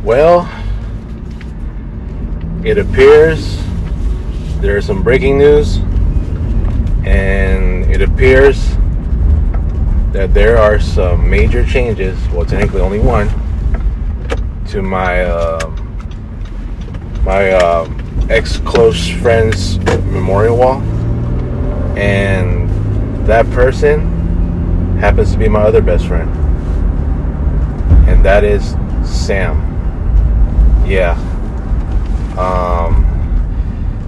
Well, it appears there's some breaking news, and it appears that there are some major changes, well, technically only one, to my ex-close friend's memorial wall. And that person happens to be my other best friend. And that is Sam. Yeah.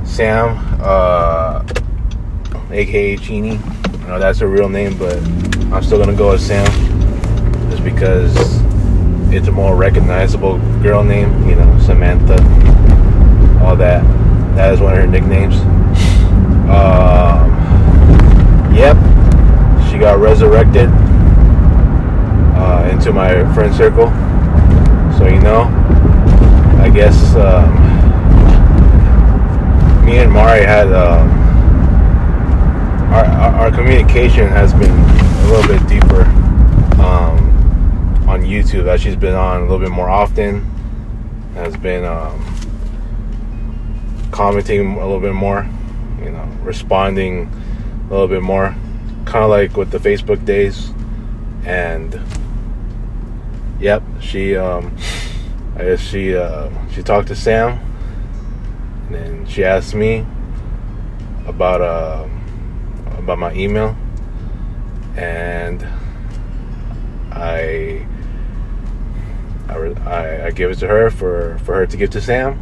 Sam, aka Chini. I know that's her real name, but I'm still gonna go with Sam, just because it's a more recognizable girl name. You know, Samantha, all that. That is one of her nicknames. Yep, she got resurrected into my friend circle. So I guess me and Mari had our communication has been a little bit deeper on YouTube, as she's been on a little bit more often, has been commenting a little bit more, responding a little bit more, kind of like with the Facebook days. And yep, she talked to Sam, and then she asked me about my email, and I gave it to her for her to give to Sam,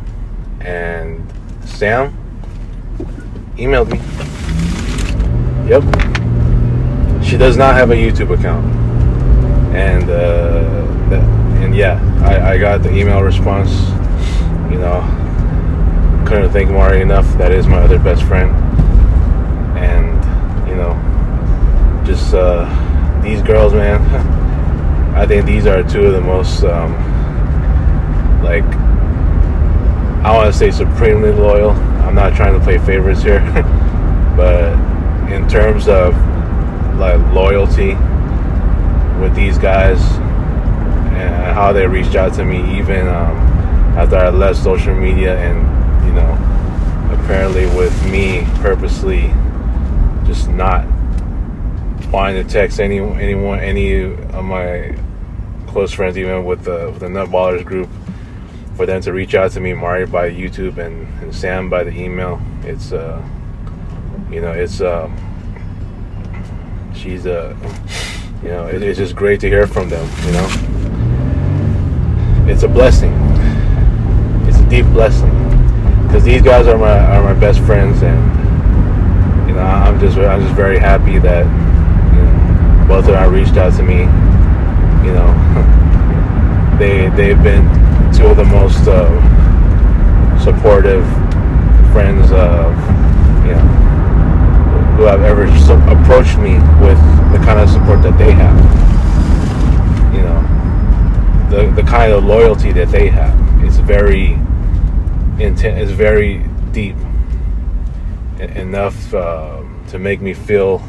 and Sam emailed me. Yep, she does not have a YouTube account, and yeah, I got the email response. Couldn't thank Mari enough. That is my other best friend, and just these girls, man. I think these are two of the most I want to say supremely loyal. I'm not trying to play favorites here, but in terms of loyalty with these guys and how they reached out to me, even after I left social media, and apparently with me purposely just not wanting to text any of my close friends, even with the Nutballers group, for them to reach out to me, Mari by YouTube and Sam by the email. It's it's just great to hear from them. It's a blessing. It's a deep blessing, because these guys are my best friends, and I'm just very happy that both of them reached out to me. They've been two of the most supportive friends who have ever approached me with the kind of support that they have. The kind of loyalty that they have is very intense, is very deep, enough to make me feel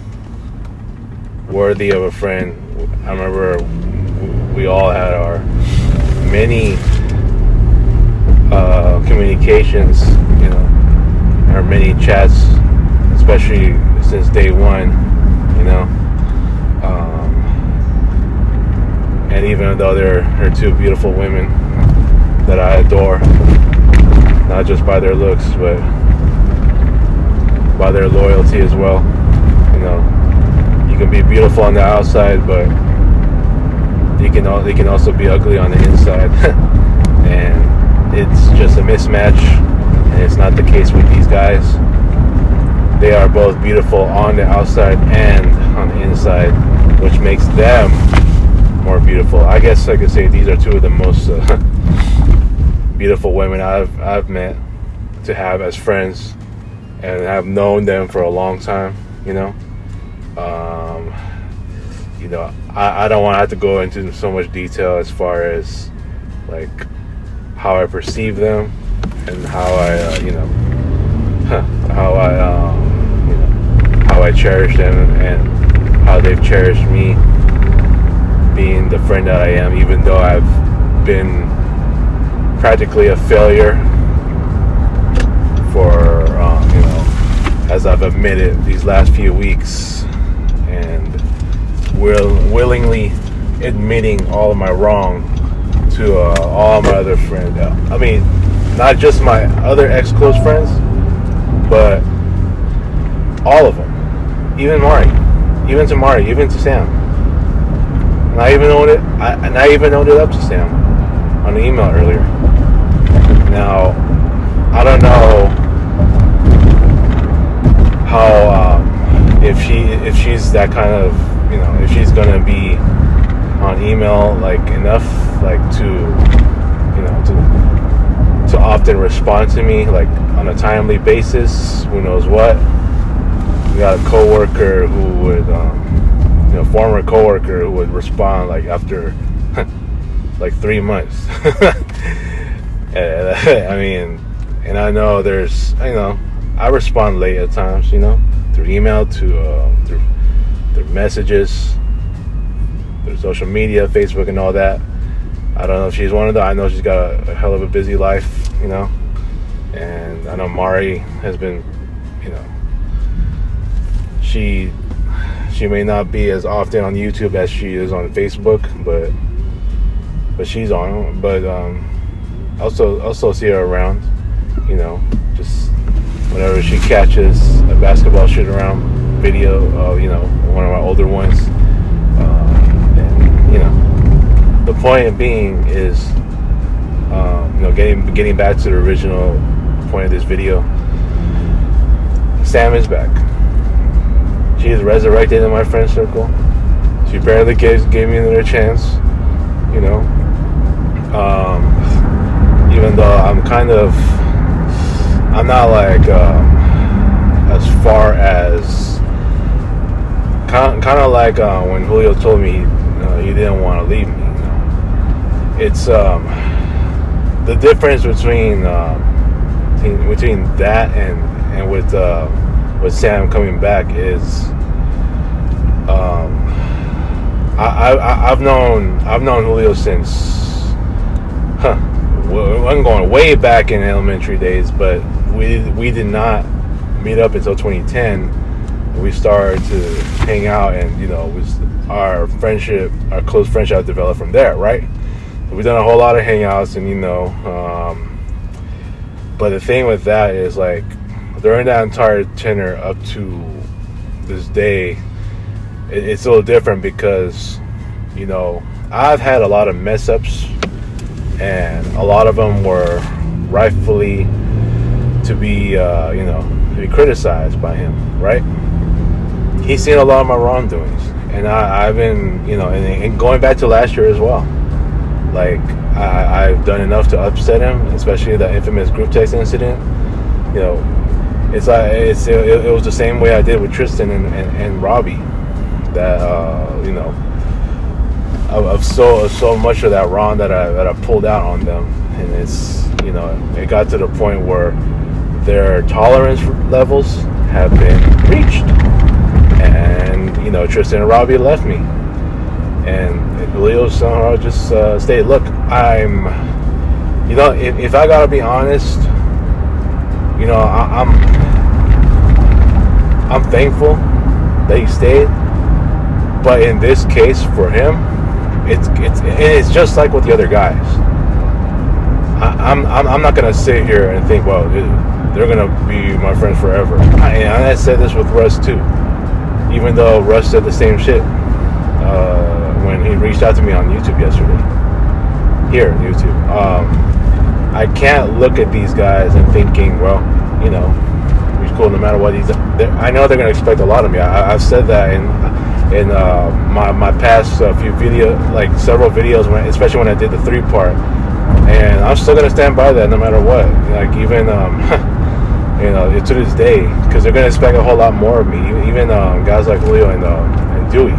worthy of a friend. I remember we all had our many communications, our many chats, especially since day one, and even though they're two beautiful women that I adore, not just by their looks, but by their loyalty as well. You can be beautiful on the outside, but they can also be ugly on the inside. And it's just a mismatch, and it's not the case with these guys. They are both beautiful on the outside and on the inside, which makes them more beautiful. I guess I could say these are two of the most beautiful women I've met to have as friends, and have known them for a long time. I don't want to have to go into so much detail as far as how I perceive them and how I cherish them, and how they've cherished me, being the friend that I am, even though I've been practically a failure for as I've admitted these last few weeks, and willingly admitting all of my wrong to all my other friends. I mean, not just my other ex-close friends, but all of them. Even Mari, even to Sam. And I even owned it up to Sam on the email earlier. Now, I don't know how if she's that kind of, if she's gonna be on email like enough, like to often respond to me like on a timely basis. Who knows what? We got a coworker who would former coworker who would respond like after like 3 months. I mean, and I know I respond late at times, through email, through messages, through social media, Facebook, and all that. I don't know if she's one of them. I know she's got a hell of a busy life, and I know Mari has been, she may not be as often on YouTube as she is on Facebook, but she's on. But also see her around, just whenever she catches a basketball shoot around video of one of my older ones. And the point being is getting back to the original point of this video. Sam is back. She is resurrected in my friend circle. She barely gave me another chance, even though I'm not like as far as kind of like when Julio told me he didn't want to leave me. It's the difference between that and with Sam coming back is I've known Julio since I'm going way back in elementary days, but we did not meet up until 2010. We started to hang out, and our close friendship developed from there, right? We've done a whole lot of hangouts, and but the thing with that is, like, during that entire tenure up to this day, it's a little different because I've had a lot of mess ups, and a lot of them were rightfully to be criticized by him, right? He's seen a lot of my wrongdoings, and I've been and going back to last year as well. Like, I've done enough to upset him, especially the infamous group text incident. It's like it was the same way I did with Tristan and Robbie. That of so much of that wrong that I pulled out on them, and it's it got to the point where their tolerance levels have been reached, and Tristan and Robbie left me. And Julio somehow just stayed. Look, I'm, if I gotta be honest, I'm thankful that he stayed. But in this case, for him, it's just like with the other guys. I'm not gonna sit here and think, well, they're gonna be my friends forever. And I said this with Russ too, even though Russ said the same shit. When he reached out to me on YouTube yesterday. Here, YouTube. I can't look at these guys and thinking, well, he's cool no matter what he's done. I know they're going to expect a lot of me. I've said that in my past few videos, like several videos, especially when I did the 3-part. And I'm still going to stand by that no matter what. Like, even, to this day, because they're going to expect a whole lot more of me. Even guys like Julio and Dewey,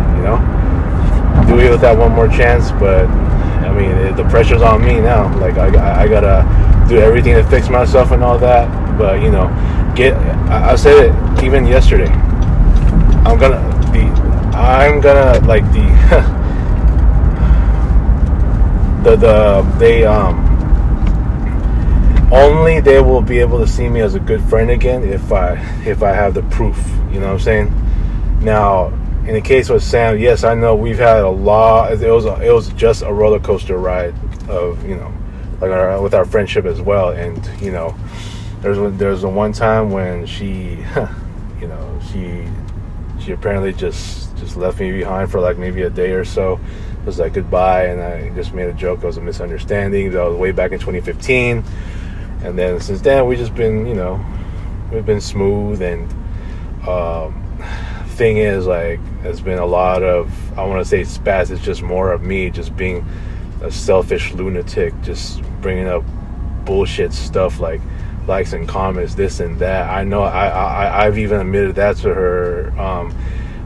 Dewey with that one more chance, but I mean, the pressure's on me now. Like, I gotta do everything to fix myself and all that. But I said it even yesterday. I'm gonna like only they will be able to see me as a good friend again if I have the proof. You know what I'm saying? Now, in the case with Sam, yes, I know we've had a lot. It was just a roller coaster ride of, you know, like with our friendship as well. And, you know, there's a one time when she, you know, she apparently just left me behind for like maybe a day or so. It was like goodbye, and I just made a joke. It was a misunderstanding. That was way back in 2015. And then since then, we've just been, you know, we've been smooth. And thing is, like, there's been a lot of, I want to say spaz, it's just more of me just being a selfish lunatic, just bringing up bullshit stuff like likes and comments, this and that. I know I've even admitted that to her,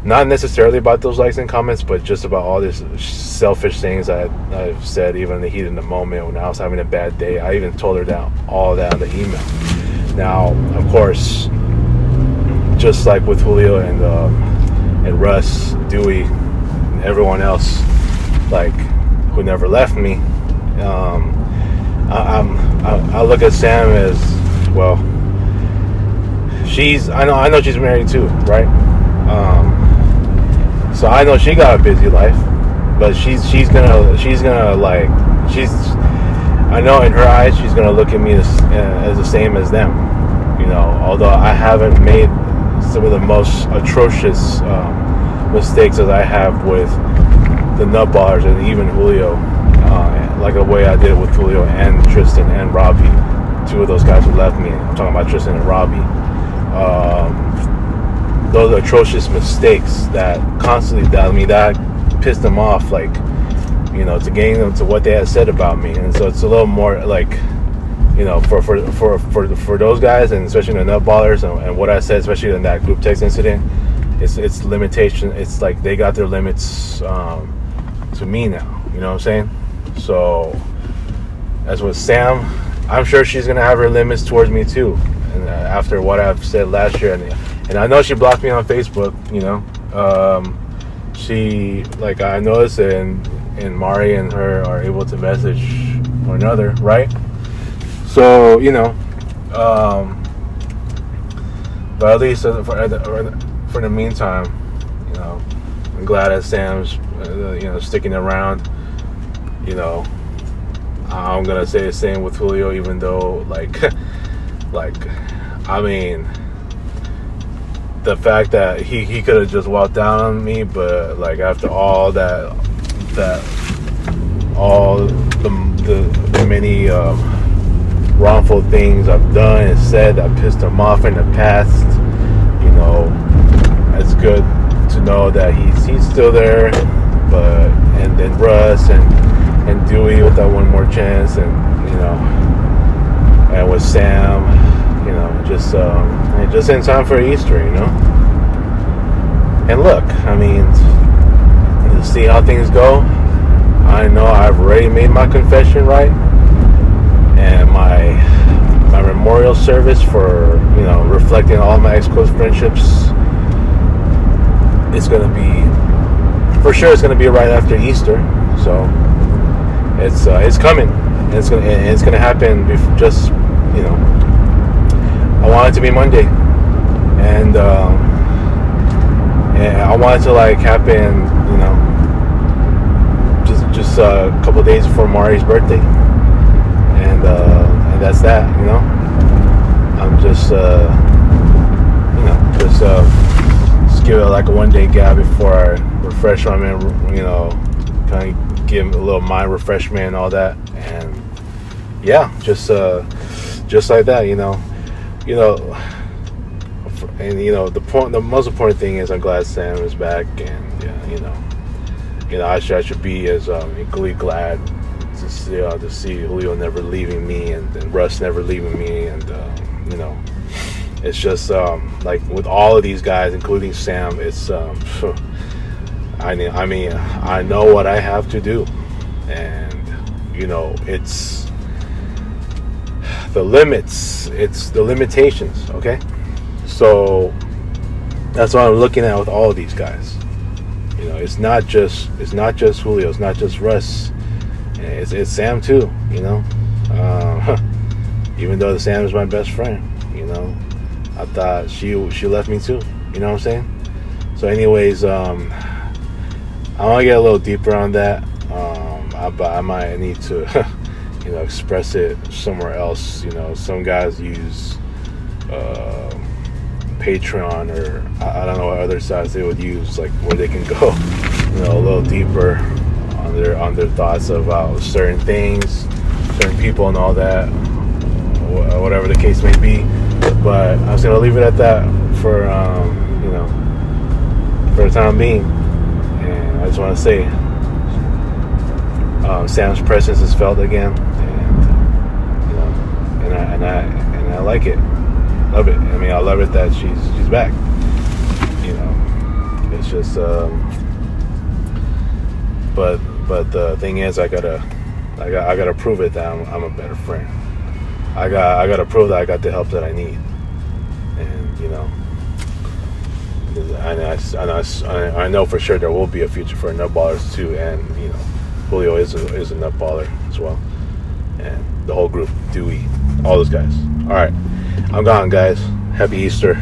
not necessarily about those likes and comments, but just about all these selfish things I've said, even in the heat of the moment when I was having a bad day. I even told her that, all that in the email. Now, of course, just like with Julio and Russ, Dewey, and everyone else, like, who never left me, I look at Sam as, well, I know she's married too, right? So I know she got a busy life, but she's gonna like, I know in her eyes she's gonna look at me as the same as them, you know. Although I haven't made some of the most atrocious mistakes as I have with the nutballers and even Julio, like the way I did it with Julio and Tristan and Robbie, two of those guys who left me. I'm talking about Tristan and Robbie. Those atrocious mistakes that constantly, that pissed them off, like, you know, to gain them to what they had said about me. And so it's a little more like, you know, for those guys, and especially the nutballers, and what I said, especially in that group text incident, it's limitation. It's like they got their limits to me now. You know what I'm saying? So as with Sam, I'm sure she's gonna have her limits towards me too. And after what I've said last year, and I know she blocked me on Facebook. You know, she, like, I noticed it, and Mari and her are able to message one another, right? So, you know, but at least for the meantime, you know, I'm glad that Sam's, you know, sticking around. You know, I'm gonna say the same with Julio, even though, like, I mean, the fact that he could have just walked down on me, but like after all all the many wrongful things I've done and said that pissed him off in the past, you know, it's good to know that he's still there. But and then Russ and Dewey with that one more chance, and, you know, and with Sam, you know, just in time for Easter, you know. And look, I mean, to see how things go, I know I've already made my confession, right? And my memorial service for, you know, reflecting all my ex-close friendships, it's gonna be, for sure, it's gonna be right after Easter. So it's coming. It's gonna happen. Just, you know, I want it to be Monday, and I want it to, like, happen, you know, just a couple days before Mari's birthday, and that's that, you know. I'm just you know, just give it like a 1 day gap before I refresh on it, you know, kind of give a little mind refreshment and all that. And yeah, just like that, you know. And, you know, the most important thing is I'm glad Sam is back, and yeah, you know, I should be as equally glad to see Julio never leaving me, and Russ never leaving me, and you know, it's just like with all of these guys, including Sam, it's I mean, I know what I have to do, and, you know, it's the limits, it's the limitations, okay? So that's what I'm looking at with all of these guys. You know, it's not just Julio, it's not just Russ, it's Sam too, you know. even though Sam is my best friend, you know, I thought she left me too. You know what I'm saying? So, anyways, I want to get a little deeper on that. I might need to, you know, express it somewhere else. You know, some guys use Patreon, or I don't know what other sites they would use, like where they can go, you know, a little deeper on their thoughts about certain things, certain people, and all that, whatever the case may be. But I was gonna leave it at that for you know, for the time being. And I just want to say, Sam's presence is felt again, and you know, and I like it, love it. I mean, I love it that she's back. You know, it's just, but the thing is, I gotta prove it that I'm a better friend. I gotta prove that I got the help that I need, and you know, I know for sure there will be a future for nut ballers too, and you know, Julio is a nut baller as well, and the whole group, Dewey, all those guys. All right, I'm gone, guys. Happy Easter.